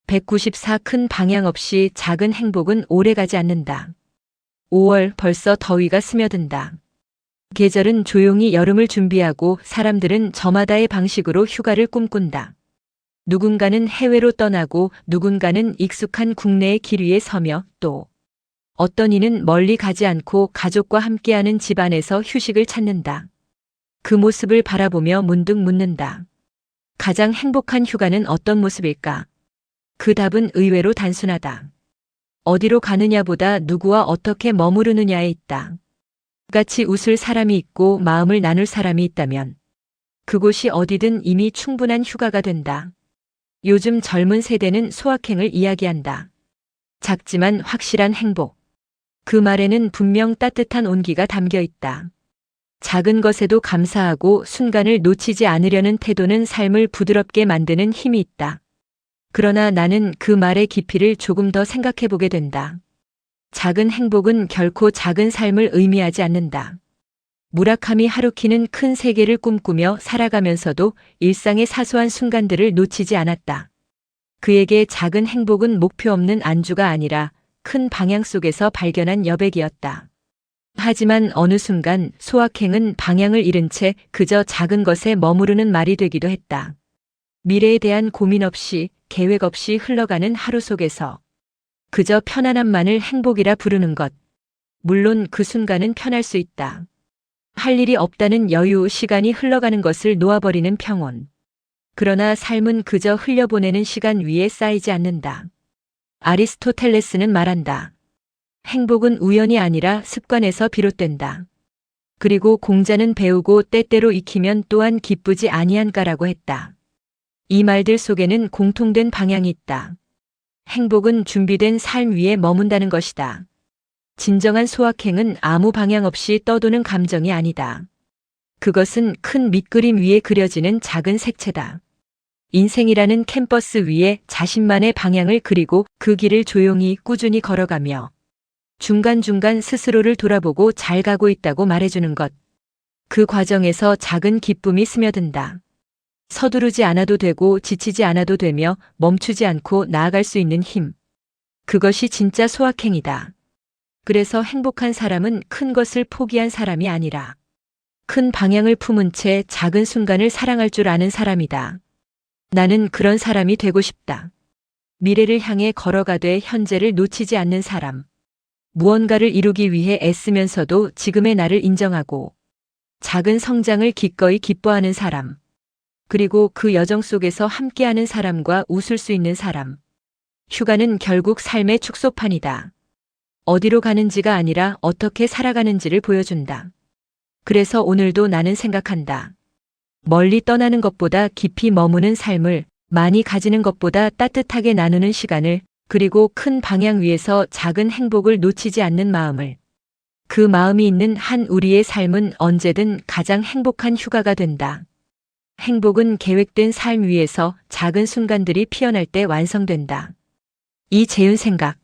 194 큰 방향 없이 작은 행복은 오래가지 않는다. 5월 벌써 더위가 스며든다. 계절은 조용히 여름을 준비하고 사람들은 저마다의 방식으로 휴가를 꿈꾼다. 누군가는 해외로 떠나고 누군가는 익숙한 국내의 길 위에 서며 또 어떤 이는 멀리 가지 않고 가족과 함께하는 집 안에서 휴식을 찾는다. 그 모습을 바라보며 문득 묻는다. 가장 행복한 휴가는 어떤 모습일까? 그 답은 의외로 단순하다. 어디로 가느냐보다 누구와 어떻게 머무르느냐에 있다. 같이 웃을 사람이 있고 마음을 나눌 사람이 있다면 그곳이 어디든 이미 충분한 휴가가 된다. 요즘 젊은 세대는 소확행을 이야기한다. 작지만 확실한 행복. 그 말에는 분명 따뜻한 온기가 담겨 있다. 작은 것에도 감사하고 순간을 놓치지 않으려는 태도는 삶을 부드럽게 만드는 힘이 있다. 그러나 나는 그 말의 깊이를 조금 더 생각해 보게 된다. 작은 행복은 결코 작은 삶을 의미하지 않는다. 무라카미 하루키는 큰 세계를 꿈꾸며 살아가면서도 일상의 사소한 순간들을 놓치지 않았다. 그에게 작은 행복은 목표 없는 안주가 아니라 큰 방향 속에서 발견한 여백이었다. 하지만 어느 순간 소확행은 방향을 잃은 채 그저 작은 것에 머무르는 말이 되기도 했다. 미래에 대한 고민 없이 계획 없이 흘러가는 하루 속에서 그저 편안함만을 행복이라 부르는 것. 물론 그 순간은 편할 수 있다. 할 일이 없다는 여유, 시간이 흘러가는 것을 놓아버리는 평온. 그러나 삶은 그저 흘려보내는 시간 위에 쌓이지 않는다. 아리스토텔레스는 말한다. 행복은 우연이 아니라 습관에서 비롯된다. 그리고 공자는 배우고 때때로 익히면 또한 기쁘지 아니한가라고 했다. 이 말들 속에는 공통된 방향이 있다. 행복은 준비된 삶 위에 머문다는 것이다. 진정한 소확행은 아무 방향 없이 떠도는 감정이 아니다. 그것은 큰 밑그림 위에 그려지는 작은 색채다. 인생이라는 캔버스 위에 자신만의 방향을 그리고 그 길을 조용히 꾸준히 걸어가며 중간중간 스스로를 돌아보고 잘 가고 있다고 말해주는 것. 그 과정에서 작은 기쁨이 스며든다. 서두르지 않아도 되고 지치지 않아도 되며 멈추지 않고 나아갈 수 있는 힘. 그것이 진짜 소확행이다. 그래서 행복한 사람은 큰 것을 포기한 사람이 아니라 큰 방향을 품은 채 작은 순간을 사랑할 줄 아는 사람이다. 나는 그런 사람이 되고 싶다. 미래를 향해 걸어가되 현재를 놓치지 않는 사람. 무언가를 이루기 위해 애쓰면서도 지금의 나를 인정하고 작은 성장을 기꺼이 기뻐하는 사람. 그리고 그 여정 속에서 함께하는 사람과 웃을 수 있는 사람. 휴가는 결국 삶의 축소판이다. 어디로 가는지가 아니라 어떻게 살아가는지를 보여준다. 그래서 오늘도 나는 생각한다. 멀리 떠나는 것보다 깊이 머무는 삶을, 많이 가지는 것보다 따뜻하게 나누는 시간을, 그리고 큰 방향 위에서 작은 행복을 놓치지 않는 마음을. 그 마음이 있는 한 우리의 삶은 언제든 가장 행복한 휴가가 된다. 행복은 계획된 삶 위에서 작은 순간들이 피어날 때 완성된다. 이재윤 생각.